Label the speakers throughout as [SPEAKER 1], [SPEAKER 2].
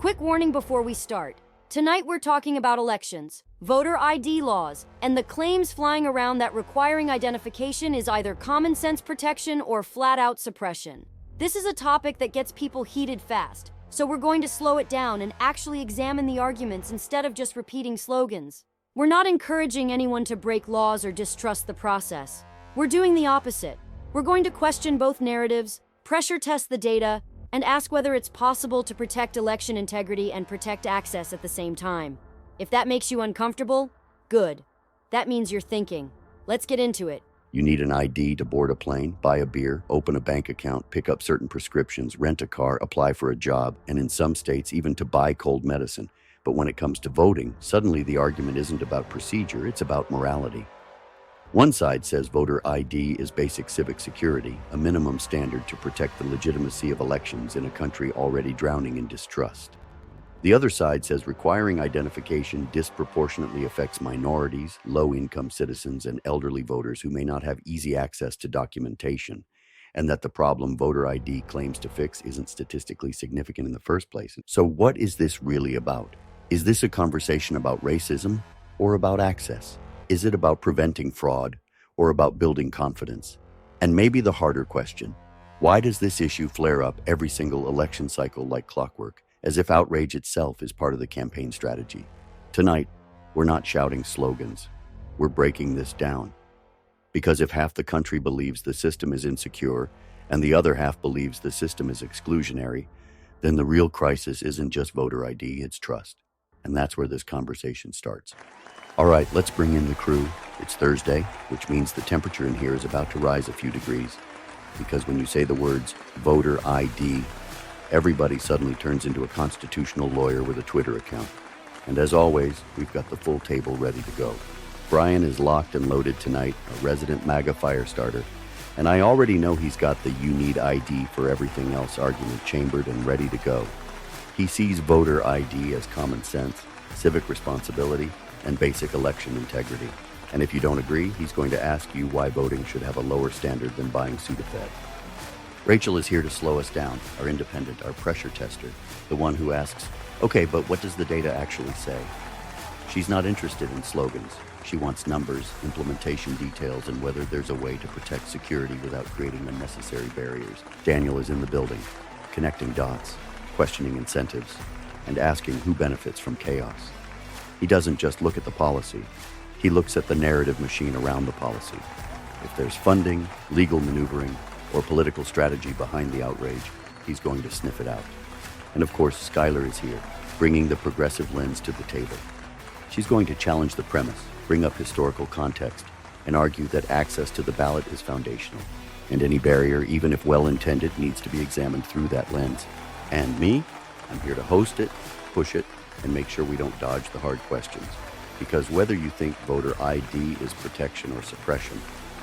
[SPEAKER 1] Quick warning before we start. Tonight we're talking about elections, voter ID laws, and the claims flying around that requiring identification is either common sense protection or flat-out suppression. This is a topic that gets people heated fast, so we're going to slow it down and actually examine the arguments instead of just repeating slogans. We're not encouraging anyone to break laws or distrust the process. We're doing the opposite. We're going to question both narratives, pressure test the data, and ask whether it's possible to protect election integrity and protect access at the same time. If that makes you uncomfortable, good. That means you're thinking. Let's get into it.
[SPEAKER 2] You need an ID to board a plane, buy a beer, open a bank account, pick up certain prescriptions, rent a car, apply for a job, and in some states even to buy cold medicine. But when it comes to voting, suddenly the argument isn't about procedure, it's about morality. One side says voter ID is basic civic security, a minimum standard to protect the legitimacy of elections in a country already drowning in distrust. The other side says requiring identification disproportionately affects minorities, low-income citizens, and elderly voters who may not have easy access to documentation, and that the problem voter ID claims to fix isn't statistically significant in the first place. So what is this really about? Is this a conversation about racism or about access? Is it about preventing fraud or about building confidence? And maybe the harder question, why does this issue flare up every single election cycle like clockwork, as if outrage itself is part of the campaign strategy? Tonight, we're not shouting slogans. We're breaking this down. Because if half the country believes the system is insecure and the other half believes the system is exclusionary, then the real crisis isn't just voter ID, it's trust. And that's where this conversation starts. All right, let's bring in the crew. It's Thursday, which means the temperature in here is about to rise a few degrees. Because when you say the words voter ID, everybody suddenly turns into a constitutional lawyer with a Twitter account. And as always, we've got the full table ready to go. Brian is locked and loaded tonight, a resident MAGA fire starter. And I already know he's got the "you need ID for everything else" argument chambered and ready to go. He sees voter ID as common sense, civic responsibility, and basic election integrity. And if you don't agree, he's going to ask you why voting should have a lower standard than buying Sudafed. Rachel is here to slow us down, our independent, our pressure tester, the one who asks, okay, but what does the data actually say? She's not interested in slogans. She wants numbers, implementation details, and whether there's a way to protect security without creating unnecessary barriers. Daniel is in the building, connecting dots, questioning incentives, and asking who benefits from chaos. He doesn't just look at the policy, he looks at the narrative machine around the policy. If there's funding, legal maneuvering, or political strategy behind the outrage, he's going to sniff it out. And of course, Skylar is here, bringing the progressive lens to the table. She's going to challenge the premise, bring up historical context, and argue that access to the ballot is foundational. And any barrier, even if well-intended, needs to be examined through that lens. And me, I'm here to host it, push it, and make sure we don't dodge the hard questions. Because whether you think voter ID is protection or suppression,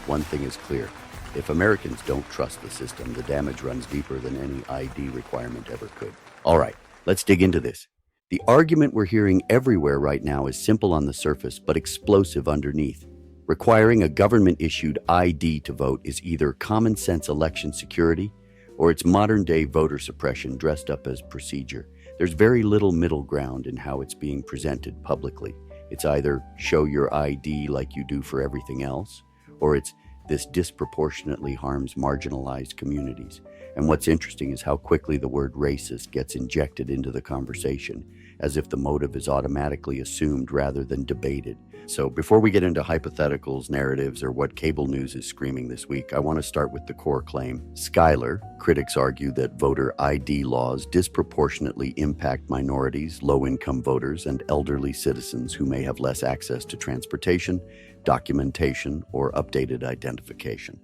[SPEAKER 2] one thing is clear. If Americans don't trust the system, the damage runs deeper than any ID requirement ever could. All right, let's dig into this. The argument we're hearing everywhere right now is simple on the surface, but explosive underneath. Requiring a government-issued ID to vote is either common sense election security, or it's modern-day voter suppression dressed up as procedure. There's very little middle ground in how it's being presented publicly. It's either show your ID like you do for everything else, or it's this disproportionately harms marginalized communities. And what's interesting is how quickly the word racist gets injected into the conversation, as if the motive is automatically assumed rather than debated. So before we get into hypotheticals, narratives, or what cable news is screaming this week, I want to start with the core claim. Skylar, critics argue that voter ID laws disproportionately impact minorities, low-income voters, and elderly citizens who may have less access to transportation, documentation, or updated identification.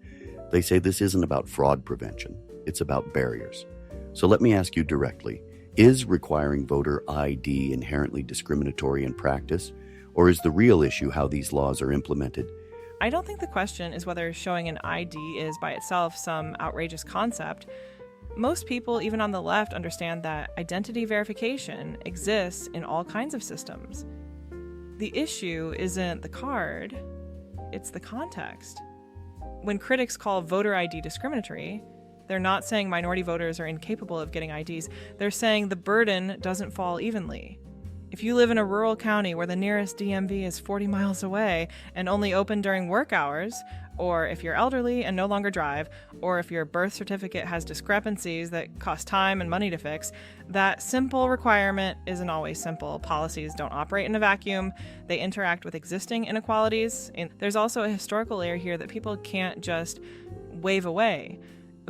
[SPEAKER 2] They say this isn't about fraud prevention, it's about barriers. So let me ask you directly, is requiring voter ID inherently discriminatory in practice? Or is the real issue how these laws are implemented?
[SPEAKER 3] I don't think the question is whether showing an ID is by itself some outrageous concept. Most people, even on the left, understand that identity verification exists in all kinds of systems. The issue isn't the card, it's the context. When critics call voter ID discriminatory, They're not saying minority voters are incapable of getting IDs. They're saying the burden doesn't fall evenly. If you live in a rural county where the nearest DMV is 40 miles away and only open during work hours, or if you're elderly and no longer drive, or if your birth certificate has discrepancies that cost time and money to fix, that simple requirement isn't always simple. Policies don't operate in a vacuum. They interact with existing inequalities. And there's also a historical layer here that people can't just wave away.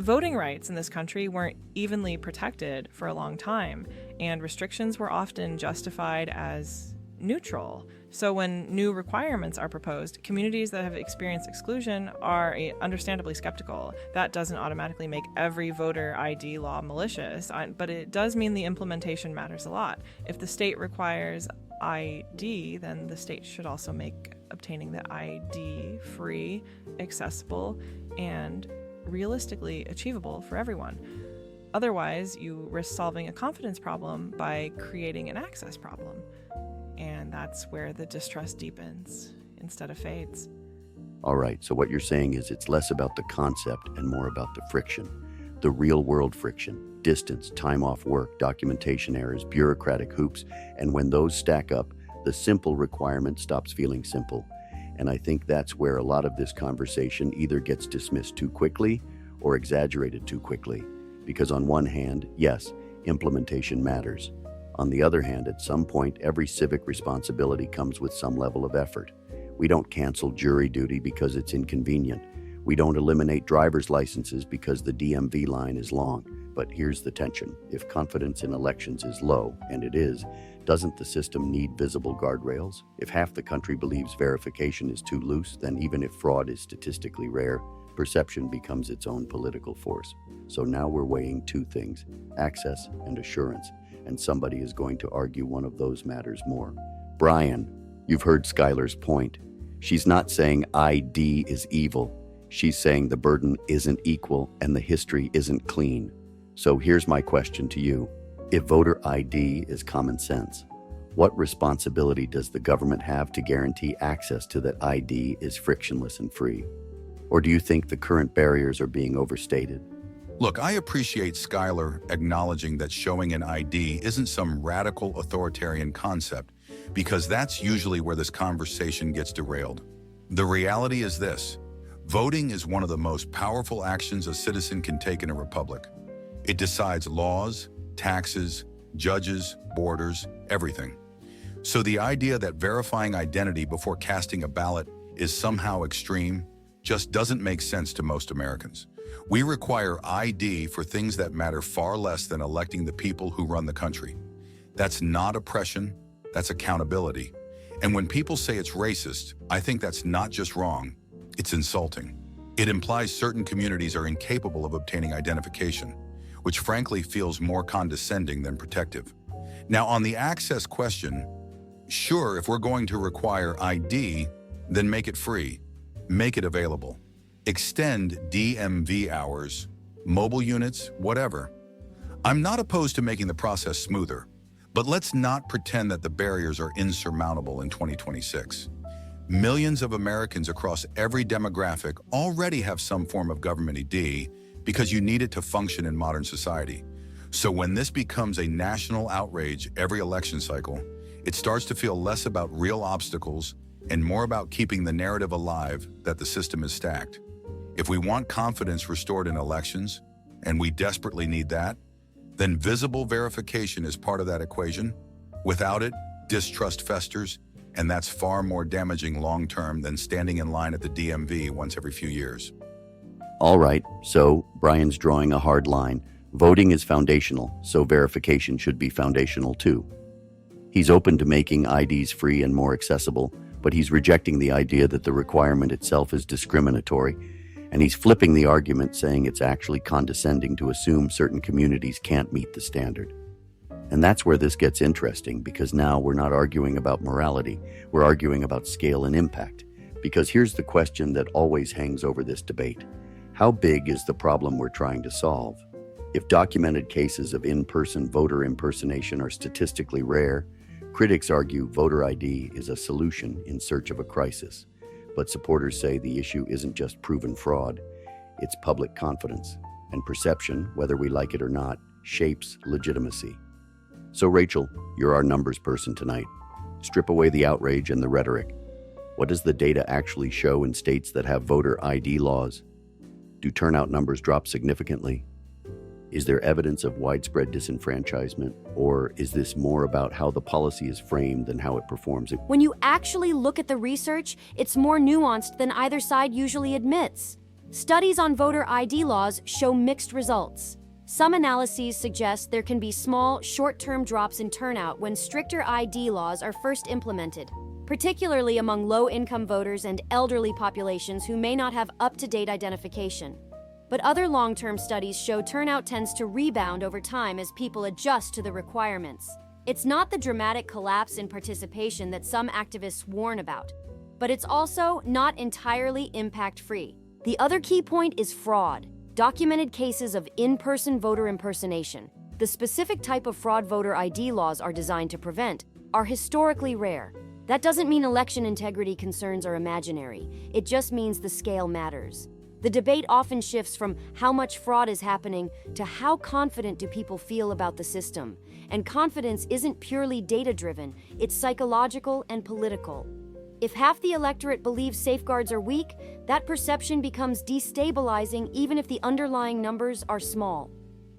[SPEAKER 3] Voting rights in this country weren't evenly protected for a long time, and restrictions were often justified as neutral. So when new requirements are proposed, communities that have experienced exclusion are understandably skeptical. That doesn't automatically make every voter ID law malicious, but it does mean the implementation matters a lot. If the state requires ID, then the state should also make obtaining the ID free, accessible, and realistically achievable for everyone. Otherwise, you risk solving a confidence problem by creating an access problem. And that's where the distrust deepens instead of fades.
[SPEAKER 2] All right, so what you're saying is it's less about the concept and more about the friction, the real world friction, distance, time off work, documentation errors, bureaucratic hoops, and when those stack up, the simple requirement stops feeling simple. And I think that's where a lot of this conversation either gets dismissed too quickly or exaggerated too quickly. Because on one hand, yes, implementation matters. On the other hand, at some point, every civic responsibility comes with some level of effort. We don't cancel jury duty because it's inconvenient. We don't eliminate driver's licenses because the DMV line is long. But here's the tension. If confidence in elections is low, and it is, doesn't the system need visible guardrails? If half the country believes verification is too loose, then even if fraud is statistically rare, perception becomes its own political force. So now we're weighing two things, access and assurance, and somebody is going to argue one of those matters more. Brian, you've heard Skylar's point. She's not saying ID is evil. She's saying the burden isn't equal and the history isn't clean. So here's my question to you. If voter ID is common sense, what responsibility does the government have to guarantee access to that ID is frictionless and free? Or do you think the current barriers are being overstated?
[SPEAKER 4] Look, I appreciate Skylar acknowledging that showing an ID isn't some radical authoritarian concept, because that's usually where this conversation gets derailed. The reality is this: voting is one of the most powerful actions a citizen can take in a republic. It decides laws, taxes, judges, borders, everything. So the idea that verifying identity before casting a ballot is somehow extreme just doesn't make sense to most Americans. We require ID for things that matter far less than electing the people who run the country. That's not oppression, that's accountability. And when people say it's racist, I think that's not just wrong, it's insulting. It implies certain communities are incapable of obtaining identification, which frankly feels more condescending than protective. Now, on the access question, sure, if we're going to require ID, then make it free, make it available. Extend DMV hours, mobile units, whatever. I'm not opposed to making the process smoother, but let's not pretend that the barriers are insurmountable in 2026. Millions of Americans across every demographic already have some form of government ID because you need it to function in modern society. So when this becomes a national outrage every election cycle, it starts to feel less about real obstacles and more about keeping the narrative alive that the system is stacked. If we want confidence restored in elections, and we desperately need that, then visible verification is part of that equation. Without it, distrust festers, and that's far more damaging long-term than standing in line at the DMV once every few years.
[SPEAKER 2] All right, so Brian's drawing a hard line. Voting is foundational, so verification should be foundational too. He's open to making IDs free and more accessible, but he's rejecting the idea that the requirement itself is discriminatory, and he's flipping the argument, saying it's actually condescending to assume certain communities can't meet the standard. And that's where this gets interesting, because now we're not arguing about morality, we're arguing about scale and impact. Because here's the question that always hangs over this debate. How big is the problem we're trying to solve? If documented cases of in-person voter impersonation are statistically rare, critics argue voter ID is a solution in search of a crisis. But supporters say the issue isn't just proven fraud, it's public confidence. And perception, whether we like it or not, shapes legitimacy. So Rachel, you're our numbers person tonight. Strip away the outrage and the rhetoric. What does the data actually show in states that have voter ID laws? Do turnout numbers drop significantly? Is there evidence of widespread disenfranchisement, or is this more about how the policy is framed than how it performs?
[SPEAKER 1] When you actually look at the research, it's more nuanced than either side usually admits. Studies on voter ID laws show mixed results. Some analyses suggest there can be small, short-term drops in turnout when stricter ID laws are first implemented, particularly among low-income voters and elderly populations who may not have up-to-date identification. But other long-term studies show turnout tends to rebound over time as people adjust to the requirements. It's not the dramatic collapse in participation that some activists warn about, but it's also not entirely impact-free. The other key point is fraud. Documented cases of in-person voter impersonation, the specific type of fraud voter ID laws are designed to prevent, are historically rare. That doesn't mean election integrity concerns are imaginary. It just means the scale matters. The debate often shifts from how much fraud is happening to how confident do people feel about the system. And confidence isn't purely data-driven, it's psychological and political. If half the electorate believes safeguards are weak, that perception becomes destabilizing even if the underlying numbers are small.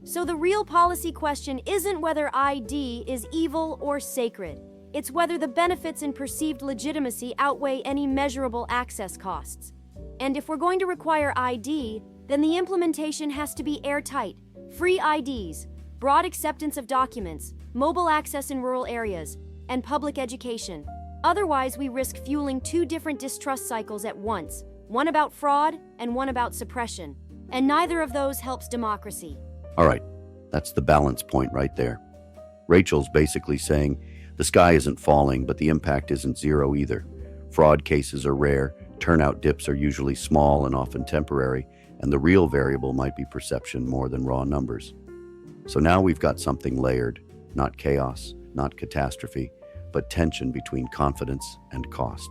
[SPEAKER 1] So the real policy question isn't whether ID is evil or sacred. It's whether the benefits and perceived legitimacy outweigh any measurable access costs. And if we're going to require ID, then the implementation has to be airtight. Free IDs, broad acceptance of documents, mobile access in rural areas, and public education. Otherwise, we risk fueling two different distrust cycles at once, one about fraud and one about suppression. And neither of those helps democracy.
[SPEAKER 2] All right, that's the balance point right there. Rachel's basically saying the sky isn't falling, but the impact isn't zero either. Fraud cases are rare, turnout dips are usually small and often temporary, and the real variable might be perception more than raw numbers. So now we've got something layered, not chaos, not catastrophe, but tension between confidence and cost.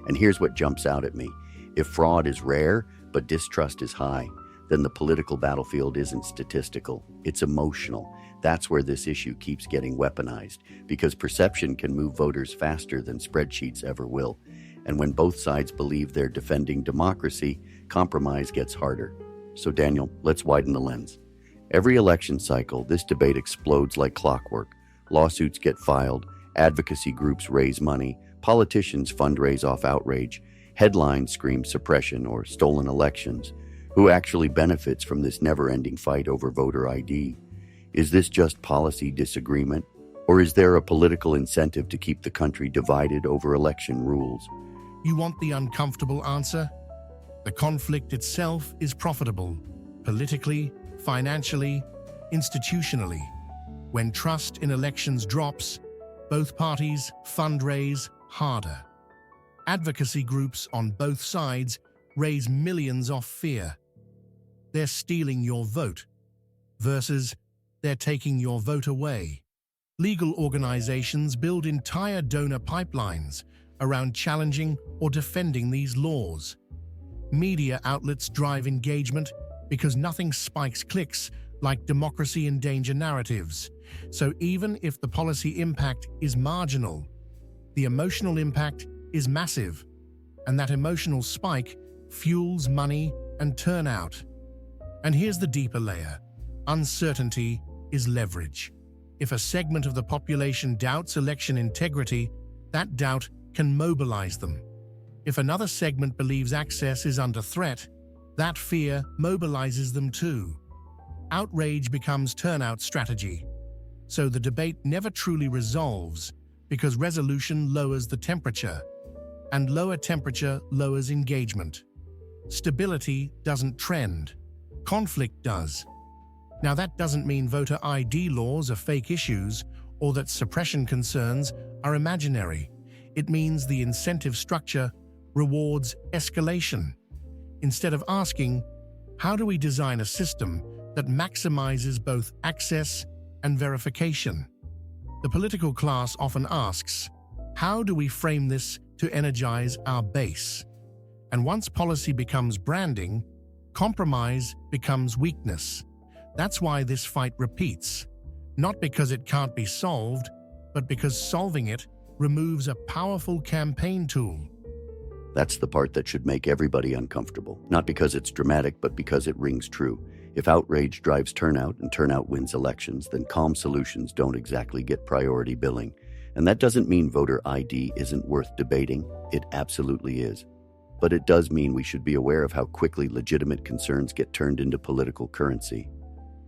[SPEAKER 2] And here's what jumps out at me. If fraud is rare, but distrust is high, then the political battlefield isn't statistical, it's emotional. That's where this issue keeps getting weaponized, because perception can move voters faster than spreadsheets ever will. And when both sides believe they're defending democracy, compromise gets harder. So Daniel, let's widen the lens. Every election cycle, this debate explodes like clockwork. Lawsuits get filed, advocacy groups raise money, politicians fundraise off outrage, headlines scream suppression or stolen elections. Who actually benefits from this never-ending fight over voter ID? Is this just policy disagreement, or is there a political incentive to keep the country divided over election rules?
[SPEAKER 5] You want the uncomfortable answer? The conflict itself is profitable, politically, financially, institutionally. When trust in elections drops, both parties fundraise harder. Advocacy groups on both sides raise millions off fear. They're stealing your vote, versus they're taking your vote away. Legal organizations build entire donor pipelines around challenging or defending these laws. Media outlets drive engagement because nothing spikes clicks like democracy in danger narratives. So even if the policy impact is marginal, the emotional impact is massive, and that emotional spike fuels money and turnout. And here's the deeper layer. Uncertainty is leverage. If a segment of the population doubts election integrity, that doubt can mobilize them. If another segment believes access is under threat, that fear mobilizes them too. Outrage becomes turnout strategy. So the debate never truly resolves because resolution lowers the temperature, and lower temperature lowers engagement. Stability doesn't trend. Conflict does. Now that doesn't mean voter ID laws are fake issues or that suppression concerns are imaginary. It means the incentive structure rewards escalation. Instead of asking, how do we design a system that maximizes both access and verification? The political class often asks, how do we frame this to energize our base? And once policy becomes branding, Compromise becomes weakness. That's why this fight repeats. Not because it can't be solved, but because solving it removes a powerful campaign tool.
[SPEAKER 2] That's the part that should make everybody uncomfortable, not because it's dramatic, but because it rings true. If outrage drives turnout and turnout wins elections, then calm solutions don't exactly get priority billing. And that doesn't mean voter ID isn't worth debating. It absolutely is. But it does mean we should be aware of how quickly legitimate concerns get turned into political currency.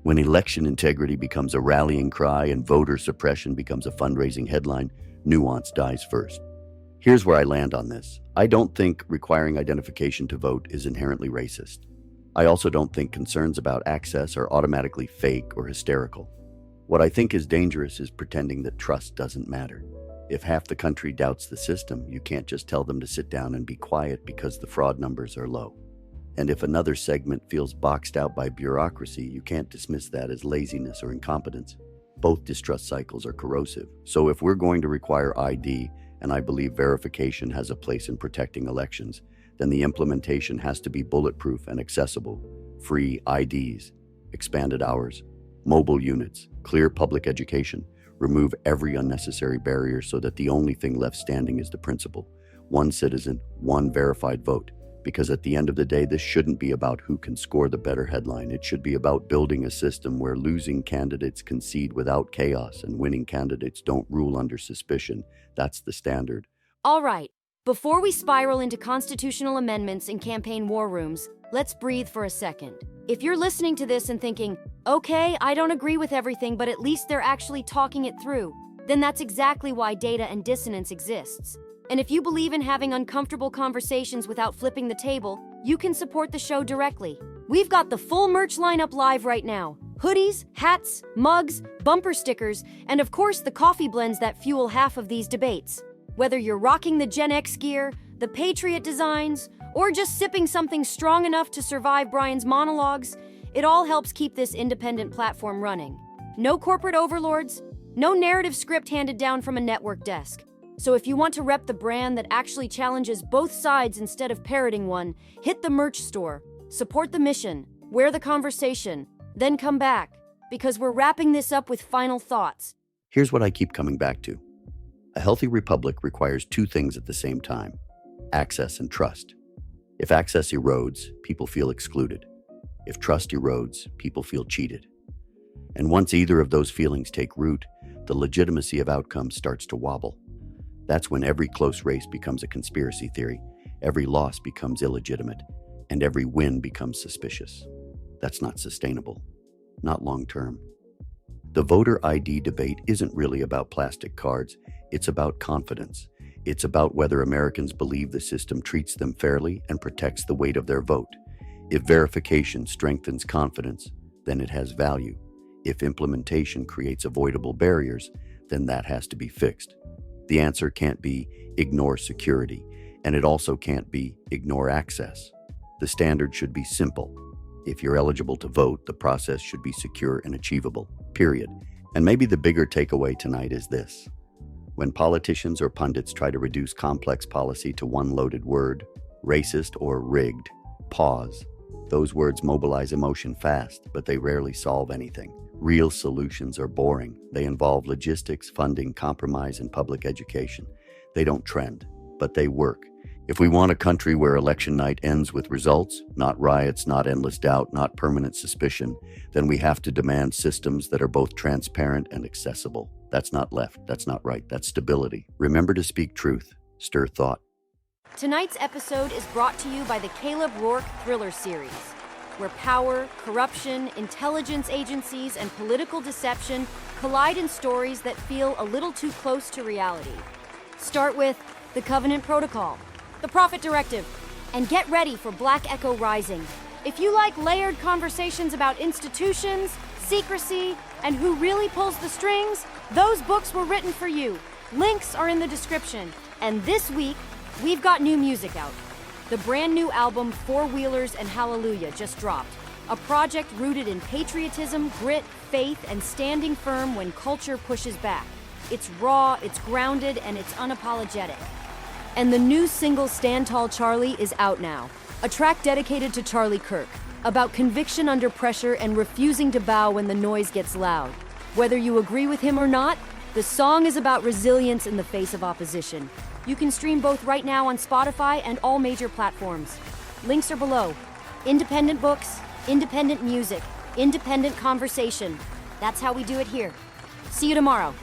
[SPEAKER 2] When election integrity becomes a rallying cry and voter suppression becomes a fundraising headline, nuance dies first. Here's where I land on this. I don't think requiring identification to vote is inherently racist. I also don't think concerns about access are automatically fake or hysterical. What I think is dangerous is pretending that trust doesn't matter. If half the country doubts the system, you can't just tell them to sit down and be quiet because the fraud numbers are low. And if another segment feels boxed out by bureaucracy, you can't dismiss that as laziness or incompetence. Both distrust cycles are corrosive. So if we're going to require ID, and I believe verification has a place in protecting elections, then the implementation has to be bulletproof and accessible. Free IDs, expanded hours, mobile units, clear public education, remove every unnecessary barrier so that the only thing left standing is the principle. One citizen, one verified vote. Because at the end of the day, this shouldn't be about who can score the better headline. It should be about building a system where losing candidates concede without chaos and winning candidates don't rule under suspicion. That's the standard.
[SPEAKER 1] All right, before we spiral into constitutional amendments and campaign war rooms, let's breathe for a second. If you're listening to this and thinking, okay, I don't agree with everything, but at least they're actually talking it through, then that's exactly why Data and Dissonance exists. And if you believe in having uncomfortable conversations without flipping the table, you can support the show directly. We've got the full merch lineup live right now. Hoodies, hats, mugs, bumper stickers, and of course the coffee blends that fuel half of these debates. Whether you're rocking the Gen X gear, the Patriot designs, or just sipping something strong enough to survive Brian's monologues, it all helps keep this independent platform running. No corporate overlords, no narrative script handed down from a network desk. So if you want to rep the brand that actually challenges both sides instead of parroting one, hit the merch store, support the mission, wear the conversation, then come back, because we're wrapping this up with final thoughts.
[SPEAKER 2] Here's what I keep coming back to. A healthy republic requires two things at the same time: access and trust. If access erodes, people feel excluded. If trust erodes, people feel cheated. And once either of those feelings take root, the legitimacy of outcomes starts to wobble. That's when every close race becomes a conspiracy theory, every loss becomes illegitimate, and every win becomes suspicious. That's not sustainable, not long term. The voter ID debate isn't really about plastic cards, it's about confidence. It's about whether Americans believe the system treats them fairly and protects the weight of their vote. If verification strengthens confidence, then it has value. If implementation creates avoidable barriers, then that has to be fixed. The answer can't be ignore security, and it also can't be ignore access. The standard should be simple. If you're eligible to vote, the process should be secure and achievable, period. And maybe the bigger takeaway tonight is this. When politicians or pundits try to reduce complex policy to one loaded word, racist or rigged, pause. Those words mobilize emotion fast, but they rarely solve anything. Real solutions are boring. They involve logistics, funding, compromise, and public education. They don't trend, but they work. If we want a country where election night ends with results, not riots, not endless doubt, not permanent suspicion, then we have to demand systems that are both transparent and accessible. That's not left, that's not right, that's stability. Remember to speak truth, stir thought.
[SPEAKER 1] Tonight's episode is brought to you by the Caleb Rourke Thriller series, where power, corruption, intelligence agencies, and political deception collide in stories that feel a little too close to reality. Start with the Covenant Protocol, the Prophet Directive, and get ready for Black Echo Rising. If you like layered conversations about institutions, secrecy, and who really pulls the strings, those books were written for you. Links are in the description. And this week, we've got new music out. The brand new album Four Wheelers and Hallelujah just dropped. A project rooted in patriotism, grit, faith, and standing firm when culture pushes back. It's raw, it's grounded, and it's unapologetic. And the new single Stand Tall Charlie is out now, a track dedicated to Charlie Kirk, about conviction under pressure and refusing to bow when the noise gets loud. Whether you agree with him or not, the song is about resilience in the face of opposition. You can stream both right now on Spotify and all major platforms. Links are below. Independent books, independent music, independent conversation. That's how we do it here. See you tomorrow.